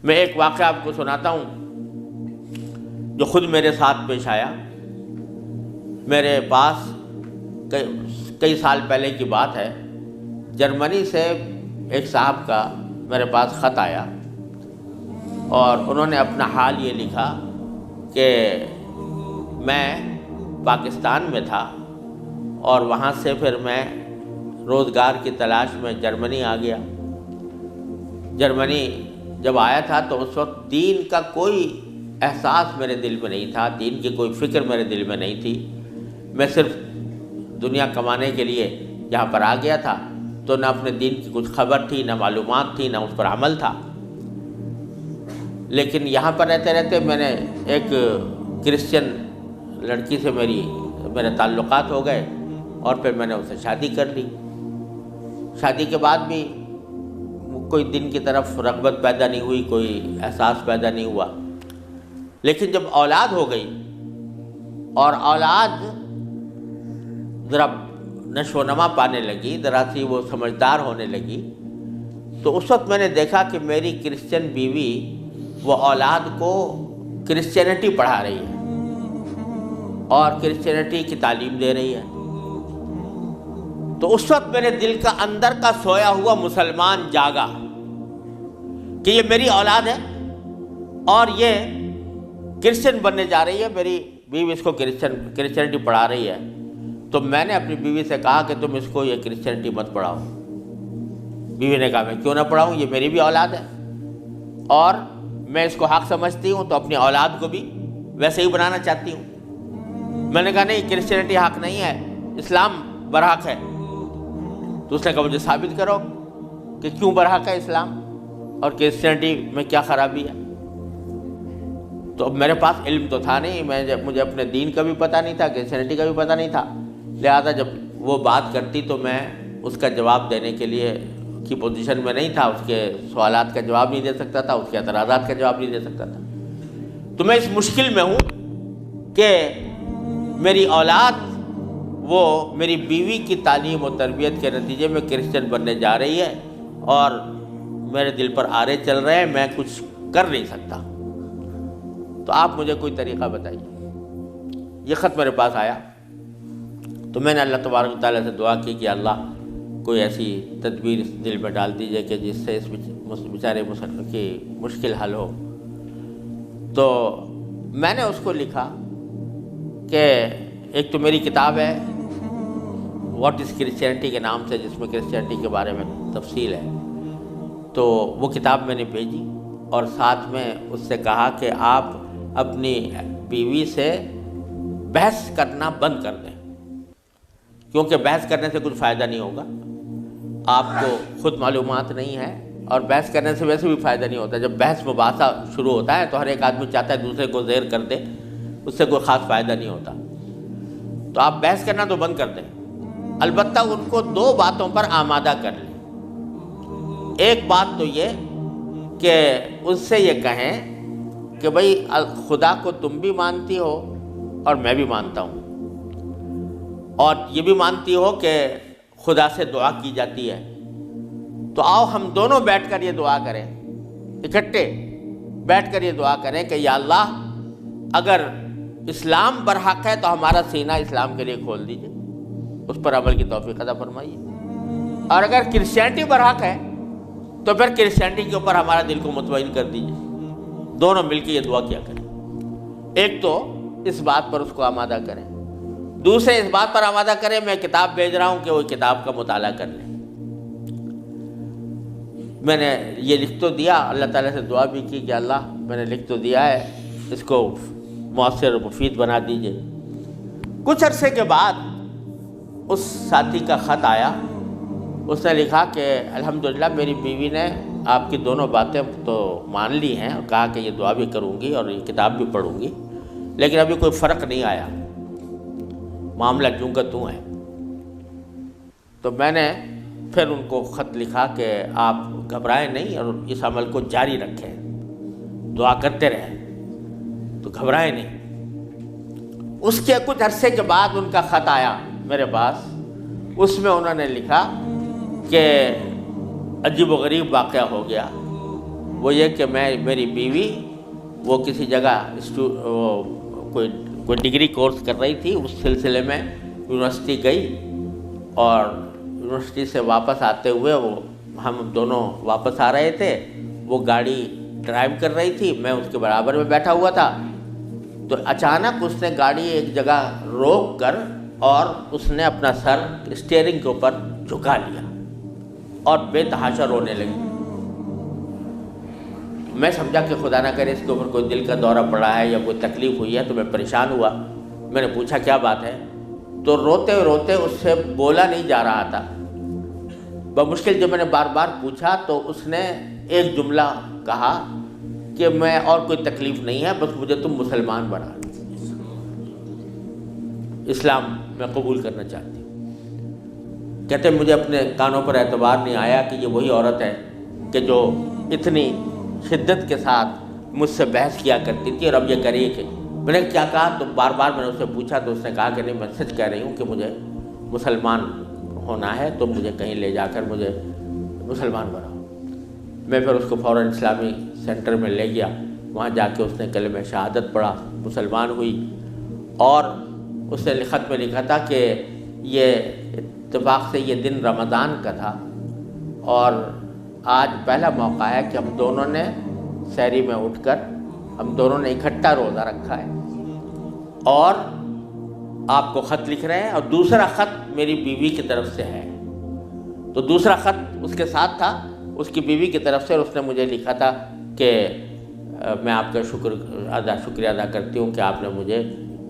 میں ایک واقعہ آپ کو سناتا ہوں جو خود میرے ساتھ پیش آیا۔ میرے پاس کئی سال پہلے کی بات ہے، جرمنی سے ایک صاحب کا میرے پاس خط آیا اور انہوں نے اپنا حال یہ لکھا کہ میں پاکستان میں تھا اور وہاں سے پھر میں روزگار کی تلاش میں جرمنی آ گیا۔ جرمنی جب آیا تھا تو اس وقت دین کا کوئی احساس میرے دل میں نہیں تھا، دین کی کوئی فکر میرے دل میں نہیں تھی۔ میں صرف دنیا کمانے کے لیے یہاں پر آ گیا تھا، تو نہ اپنے دین کی کچھ خبر تھی، نہ معلومات تھی، نہ اس پر عمل تھا۔ لیکن یہاں پر رہتے رہتے میں نے ایک کرسچن لڑکی سے میرے تعلقات ہو گئے اور پھر میں نے اسے شادی کر لی۔ شادی کے بعد بھی کوئی دین کی طرف رغبت پیدا نہیں ہوئی، کوئی احساس پیدا نہیں ہوا۔ لیکن جب اولاد ہو گئی اور اولاد ذرا نشو و نما پانے لگی، ذرا سی وہ سمجھدار ہونے لگی، تو اس وقت میں نے دیکھا کہ میری کرسچن بیوی وہ اولاد کو کرسچینٹی پڑھا رہی ہے اور کرسچینٹی کی تعلیم دے رہی ہے۔ تو اس وقت میرے دل کا اندر کا سویا ہوا مسلمان جاگا کہ یہ میری اولاد ہے اور یہ کرسچن بننے جا رہی ہے، میری بیوی اس کو کرسچینٹی پڑھا رہی ہے۔ تو میں نے اپنی بیوی سے کہا کہ تم اس کو یہ کرسچینٹی مت پڑھاؤ۔ بیوی نے کہا میں کیوں نہ پڑھاؤں، یہ میری بھی اولاد ہے اور میں اس کو حق سمجھتی ہوں، تو اپنی اولاد کو بھی ویسے ہی بنانا چاہتی ہوں۔ میں نے کہا نہیں، کرسچینٹی حق نہیں ہے، اسلام برحق ہے۔ تو اس نے کہا مجھے ثابت کرو کہ کیوں برحق ہے اسلام اور کرسچینٹی میں کیا خرابی ہے۔ تو اب میرے پاس علم تو تھا نہیں، مجھے اپنے دین کا بھی پتہ نہیں تھا، کرسچینٹی کا بھی پتہ نہیں تھا، لہذا جب وہ بات کرتی تو میں اس کا جواب دینے کے لیے کی پوزیشن میں نہیں تھا، اس کے سوالات کا جواب نہیں دے سکتا تھا، اس کے اعتراضات کا جواب نہیں دے سکتا تھا۔ تو میں اس مشکل میں ہوں کہ میری اولاد وہ میری بیوی کی تعلیم و تربیت کے نتیجے میں کرسچن بننے جا رہی ہے اور میرے دل پر آرے چل رہے ہیں، میں کچھ کر نہیں سکتا۔ تو آپ مجھے کوئی طریقہ بتائیے۔ یہ خط میرے پاس آیا تو میں نے اللہ تبارک و تعالیٰ سے دعا کی کہ اللہ کوئی ایسی تدبیر اس دل میں ڈال دیجیے کہ جس سے اس بیچارے مسلمان کی مشکل حل ہو۔ تو میں نے اس کو لکھا کہ ایک تو میری کتاب ہے واٹ از کرسچینٹی کے نام سے، جس میں کرسچینٹی کے بارے میں تفصیل ہے، تو وہ کتاب میں نے بھیجی اور ساتھ میں اس سے کہا کہ آپ اپنی بیوی سے بحث کرنا بند کر دیں، کیونکہ بحث کرنے سے کچھ فائدہ نہیں ہوگا، آپ کو خود معلومات نہیں ہے اور بحث کرنے سے ویسے بھی فائدہ نہیں ہوتا۔ جب بحث مباحثہ شروع ہوتا ہے تو ہر ایک آدمی چاہتا ہے دوسرے کو زیر کر دے، اس سے کوئی خاص فائدہ نہیں ہوتا۔ تو آپ بحث کرنا تو بند کر دیں، البتہ ان کو دو باتوں پر آمادہ کر لیں۔ ایک بات تو یہ کہ اس سے یہ کہیں کہ بھئی خدا کو تم بھی مانتی ہو اور میں بھی مانتا ہوں، اور یہ بھی مانتی ہو کہ خدا سے دعا کی جاتی ہے، تو آؤ ہم دونوں بیٹھ کر یہ دعا کریں، اکٹھے بیٹھ کر یہ دعا کریں کہ یا اللہ اگر اسلام برحق ہے تو ہمارا سینہ اسلام کے لیے کھول دیجئے، اس پر عمل کی توفیق عطا فرمائیے، اور اگر کرسچینٹی برحق ہے تو پھر کرسچینٹی کے اوپر ہمارا دل کو مطمئن کر دیجئے۔ دونوں مل کے یہ دعا کیا کریں۔ ایک تو اس بات پر اس کو آمادہ کریں، دوسرے اس بات پر آمادہ کریں میں کتاب بھیج رہا ہوں کہ وہ کتاب کا مطالعہ کر لیں۔ میں نے یہ لکھ تو دیا، اللہ تعالیٰ سے دعا بھی کی کہ اللہ میں نے لکھ تو دیا ہے، اس کو مؤثر و مفید بنا دیجئے۔ کچھ عرصے کے بعد اس ساتھی کا خط آیا، اس نے لکھا کہ الحمدللہ میری بیوی نے آپ کی دونوں باتیں تو مان لی ہیں اور کہا کہ یہ دعا بھی کروں گی اور یہ کتاب بھی پڑھوں گی، لیکن ابھی کوئی فرق نہیں آیا، معاملہ جوں کا توں ہے۔ تو میں نے پھر ان کو خط لکھا کہ آپ گھبرائیں نہیں اور اس عمل کو جاری رکھیں، دعا کرتے رہیں، تو گھبرائیں نہیں۔ اس کے کچھ عرصے کے بعد ان کا خط آیا میرے پاس، اس میں انہوں نے لکھا کہ عجیب و غریب واقعہ ہو گیا وہ یہ کہ میری بیوی وہ کسی جگہ کوئی ڈگری کورس کر رہی تھی، اس سلسلے میں یونیورسٹی گئی، اور یونیورسٹی سے واپس آتے ہوئے ہم دونوں واپس آ رہے تھے، وہ گاڑی ڈرائیو کر رہی تھی، میں اس کے برابر میں بیٹھا ہوا تھا، تو اچانک اس نے گاڑی ایک جگہ روک کر اور اس نے اپنا سر اسٹیئرنگ کے اوپر جھکا لیا اور بے تحاشا رونے لگی۔ میں سمجھا کہ خدا نہ کرے اس کے اوپر کوئی دل کا دورہ پڑا ہے یا کوئی تکلیف ہوئی ہے، تو میں پریشان ہوا۔ میں نے پوچھا کیا بات ہے، تو روتے روتے اس سے بولا نہیں جا رہا تھا۔ بمشکل جب میں نے بار بار پوچھا تو اس نے ایک جملہ کہا کہ میں اور کوئی تکلیف نہیں ہے، بس مجھے تم مسلمان بنا، اسلام میں قبول کرنا چاہتی ہوں۔ کہتے مجھے اپنے کانوں پر اعتبار نہیں آیا کہ یہ وہی عورت ہے کہ جو اتنی شدت کے ساتھ مجھ سے بحث کیا کرتی تھی، اور اب یہ کریے کہ میں نے کیا کہا، تو بار بار میں نے اس سے پوچھا تو اس نے کہا کہ نہیں، میں سچ کہہ رہی ہوں کہ مجھے مسلمان ہونا ہے، تو مجھے کہیں لے جا کر مجھے مسلمان بناؤ۔ میں پھر اس کو فوراً اسلامی سینٹر میں لے گیا، وہاں جا کے اس نے کلمہ شہادت پڑھا، مسلمان ہوئی، اور اس نے خط میں لکھا تھا کہ یہ اتفاق سے یہ دن رمضان کا تھا، اور آج پہلا موقع ہے کہ ہم دونوں نے سحری میں اٹھ کر ہم دونوں نے اکٹھا روزہ رکھا ہے، اور آپ کو خط لکھ رہے ہیں، اور دوسرا خط میری بیوی کی طرف سے ہے۔ تو دوسرا خط اس کے ساتھ تھا اس کی بیوی کی طرف سے، اور اس نے مجھے لکھا تھا کہ میں آپ کا شکریہ ادا کرتی ہوں کہ آپ نے مجھے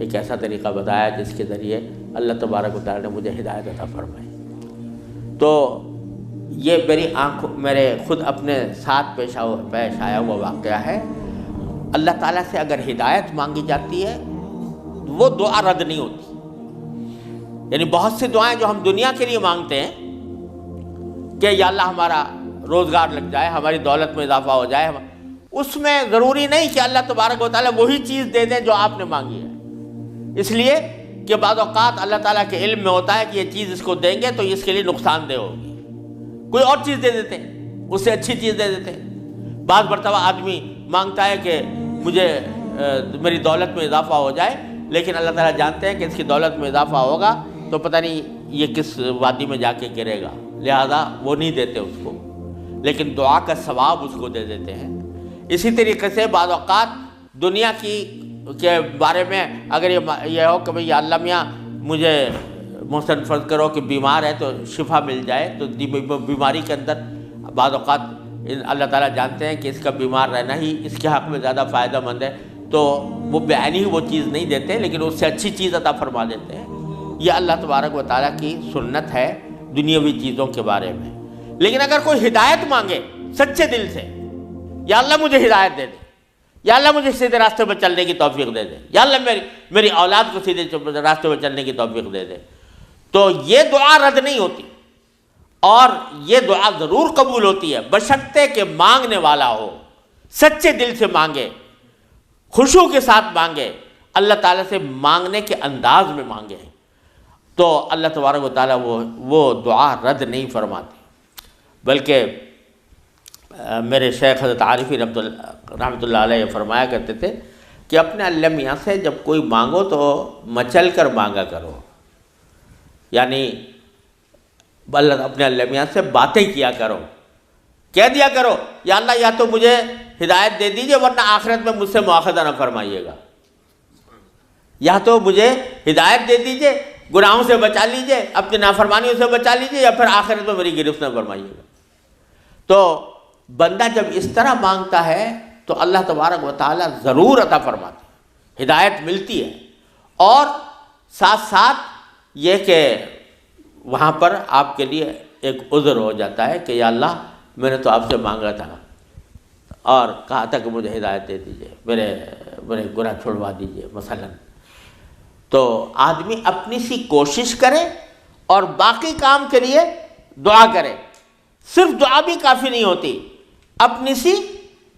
ایک ایسا طریقہ بتایا جس کے ذریعے اللہ تبارک و تعالیٰ نے مجھے ہدایت عطا فرمائی۔ تو یہ میرے خود اپنے ساتھ پیش آیا ہوا واقعہ ہے۔ اللہ تعالیٰ سے اگر ہدایت مانگی جاتی ہے وہ دعا رد نہیں ہوتی۔ یعنی بہت سی دعائیں جو ہم دنیا کے لیے مانگتے ہیں کہ یا اللہ ہمارا روزگار لگ جائے، ہماری دولت میں اضافہ ہو جائے، اس میں ضروری نہیں کہ اللہ تبارک و تعالیٰ وہی چیز دے دیں جو آپ نے مانگی ہے، اس لیے کہ بعض اوقات اللہ تعالیٰ کے علم میں ہوتا ہے کہ یہ چیز اس کو دیں گے تو اس کے لیے نقصان دہ ہوگی، کوئی اور چیز دے دیتے ہیں، اس سے اچھی چیز دے دیتے ہیں۔ بعض مرتبہ آدمی مانگتا ہے کہ مجھے میری دولت میں اضافہ ہو جائے، لیکن اللہ تعالیٰ جانتے ہیں کہ اس کی دولت میں اضافہ ہوگا تو پتہ نہیں یہ کس وادی میں جا کے گرے گا، لہذا وہ نہیں دیتے اس کو، لیکن دعا کا ثواب اس کو دے دیتے ہیں۔ اسی طریقے سے بعض اوقات دنیا کے بارے میں اگر یہ ہو کہ بھئی یا اللہ میاں مجھے محسن فرض کرو کہ بیمار ہے تو شفا مل جائے، تو بیماری کے اندر بعض اوقات اللہ تعالیٰ جانتے ہیں کہ اس کا بیمار رہنا ہی اس کے حق میں زیادہ فائدہ مند ہے، تو وہ بعینی ہی وہ چیز نہیں دیتے لیکن اس سے اچھی چیز عطا فرما دیتے ہیں۔ یہ اللہ تبارک و تعالیٰ کی سنت ہے دنیاوی چیزوں کے بارے میں۔ لیکن اگر کوئی ہدایت مانگے سچے دل سے، یا اللہ مجھے ہدایت دے دے، یا اللہ مجھے سیدھے راستے پر چلنے کی توفیق دے دے، یا اللہ میری اولاد کو سیدھے راستے پر چلنے کی توفیق دے دے، تو یہ دعا رد نہیں ہوتی، اور یہ دعا ضرور قبول ہوتی ہے بشرطے کہ مانگنے والا ہو، سچے دل سے مانگے، خشوع کے ساتھ مانگے، اللہ تعالیٰ سے مانگنے کے انداز میں مانگے، تو اللہ تبارک و تعالیٰ وہ دعا رد نہیں فرماتے۔ بلکہ میرے شیخ حضرت عارفی رحمۃ اللہ علیہ فرمایا کرتے تھے کہ اپنے اللہ میاں سے جب کوئی مانگو تو مچل کر مانگا کرو، یعنی اپنے اللہ میاں سے باتیں کیا کرو، کہہ دیا کرو یا اللہ یا تو مجھے ہدایت دے دیجئے ورنہ آخرت میں مجھ سے مواخذہ نہ فرمائیے گا، یا تو مجھے ہدایت دے دیجئے، گناہوں سے بچا لیجئے، اپنی نافرمانیوں سے بچا لیجئے، یا پھر آخرت میں میری گرفت نہ فرمائیے گا۔ تو بندہ جب اس طرح مانگتا ہے تو اللہ تبارک و تعالیٰ ضرور عطا فرماتے ہیں، ہدایت ملتی ہے، اور ساتھ ساتھ یہ کہ وہاں پر آپ کے لیے ایک عذر ہو جاتا ہے کہ یا اللہ میں نے تو آپ سے مانگا تھا اور کہا تھا کہ مجھے ہدایت دے دیجئے، میرے گناہ چھڑوا دیجئے مثلا۔ تو آدمی اپنی سی کوشش کرے اور باقی کام کے لیے دعا کرے، صرف دعا بھی کافی نہیں ہوتی، اپنی سی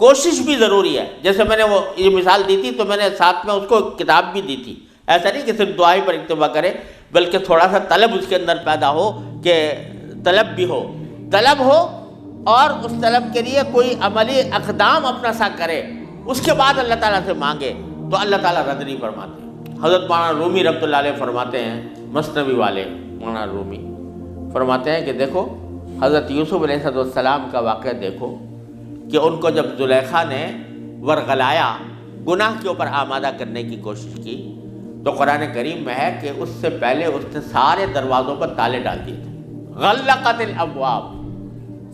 کوشش بھی ضروری ہے۔ جیسے میں نے وہ یہ مثال دی تھی تو میں نے ساتھ میں اس کو کتاب بھی دی تھی، ایسا نہیں کہ صرف دعا ہی پر اکتفا کرے بلکہ تھوڑا سا طلب اس کے اندر پیدا ہو، کہ طلب بھی ہو، طلب ہو اور اس طلب کے لیے کوئی عملی اقدام اپنا سا کرے، اس کے بعد اللہ تعالیٰ سے مانگے تو اللہ تعالیٰ رد نہیں فرماتے۔ حضرت مولانا رومی رحمۃ اللہ علیہ فرماتے ہیں، مثنوی والے مولانا رومی فرماتے ہیں کہ دیکھو حضرت یوسف علیہ السلام کا واقعہ دیکھو کہ ان کو جب زلیخا نے ورغلایا، گناہ کے اوپر آمادہ کرنے کی کوشش کی، تو قرآن کریم میں ہے کہ اس سے پہلے اس نے سارے دروازوں پر تالے ڈال دیے تھے، غلقت الابواب،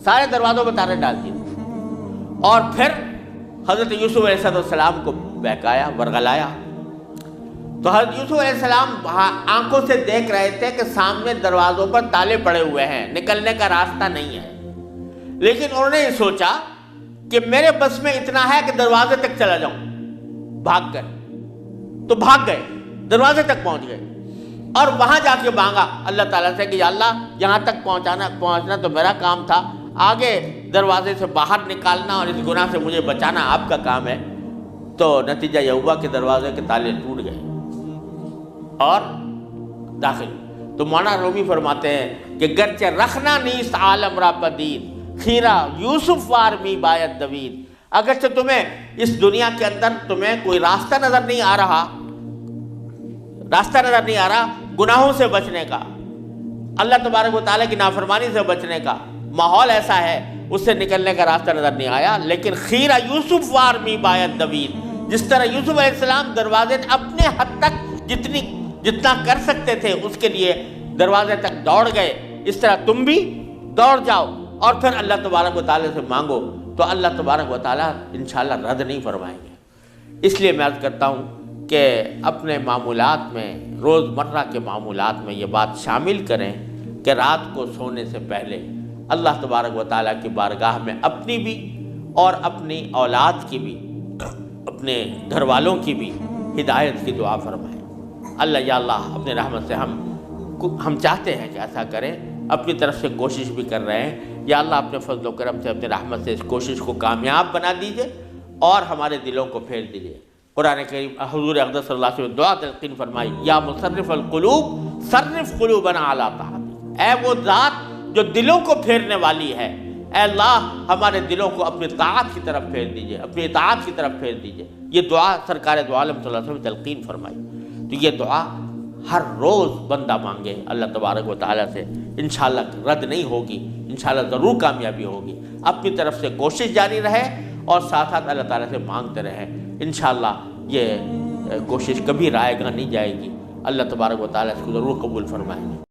سارے دروازوں پر تالے ڈال دیے تھے، اور پھر حضرت یوسف علیہ السلام کو بہکایا، ورغلایا۔ تو حضرت یوسف علیہ السلام آنکھوں سے دیکھ رہے تھے کہ سامنے دروازوں پر تالے پڑے ہوئے ہیں، نکلنے کا راستہ نہیں ہے، لیکن انہوں نے یہ سوچا کہ میرے بس میں اتنا ہے کہ دروازے تک چلا جاؤں، بھاگ گئے، تو بھاگ گئے، دروازے تک پہنچ گئے، اور وہاں جا کے مانگا اللہ تعالیٰ سے کہ یا اللہ یہاں تک پہنچنا تو میرا کام تھا، آگے دروازے سے باہر نکالنا اور اس گناہ سے مجھے بچانا آپ کا کام ہے۔ تو نتیجہ یہ ہوا کہ دروازے کے تالے ٹوٹ گئے اور داخل۔ تو مولانا رومی فرماتے ہیں کہ گرچہ رکھنا نیست عالم را پدید، خیرہ یوسف وار می باید دوید، اگرچہ تمہیں اس دنیا کے اندر تمہیں کوئی راستہ نظر نہیں آ رہا، گناہوں سے بچنے کا، اللہ تبارک و تعالیٰ کی نافرمانی سے بچنے کا ماحول ایسا ہے، اس سے نکلنے کا راستہ نظر نہیں آیا، لیکن خیرہ یوسف وار می باید دوید، جس طرح یوسف علیہ السلام دروازے اپنے حد تک جتنا کر سکتے تھے اس کے لیے دروازے تک دوڑ گئے، اس طرح تم بھی دوڑ جاؤ اور پھر اللہ تبارک و تعالیٰ سے مانگو تو اللہ تبارک و تعالیٰ انشاءاللہ رد نہیں فرمائیں گے۔ اس لیے میں عرض کرتا ہوں کہ اپنے معمولات میں، روزمرہ کے معمولات میں یہ بات شامل کریں کہ رات کو سونے سے پہلے اللہ تبارک و تعالیٰ کی بارگاہ میں اپنی بھی اور اپنی اولاد کی بھی، اپنے گھر والوں کی بھی ہدایت کی دعا فرمائیں۔ اللہ یا اللہ اپنے رحمت سے ہم چاہتے ہیں کہ ایسا کریں، اپنی طرف سے کوشش بھی کر رہے ہیں، یا اللہ اپنے فضل و کرم سے اپنے رحمت سے اس کوشش کو کامیاب بنا دیجئے اور ہمارے دلوں کو پھیر دیجئے۔ قرآن کریم حضور اقدس صلی اللہ علیہ وسلم دعا تلقین فرمائی، یا مصرف القلوب صرف قلوبنا علی طاعتک، اے وہ ذات جو دلوں کو پھیرنے والی ہے، اے اللہ ہمارے دلوں کو اپنی طاعت کی طرف پھیر دیجئے، اپنی اطاعت کی طرف پھیر دیجئے۔ یہ دعا سرکار دو عالم صلی اللہ علیہ وسلم تلقین فرمائی۔ تو یہ دعا ہر روز بندہ مانگے اللہ تبارک و تعالیٰ سے، انشاءاللہ رد نہیں ہوگی، انشاءاللہ ضرور کامیابی ہوگی۔ اپنی طرف سے کوشش جاری رہے اور ساتھ ساتھ اللہ تعالیٰ سے مانگتے رہیں، انشاءاللہ یہ کوشش کبھی رائے گاہ نہیں جائے گی، اللہ تبارک و تعالیٰ اس کو ضرور قبول فرمائیں گے۔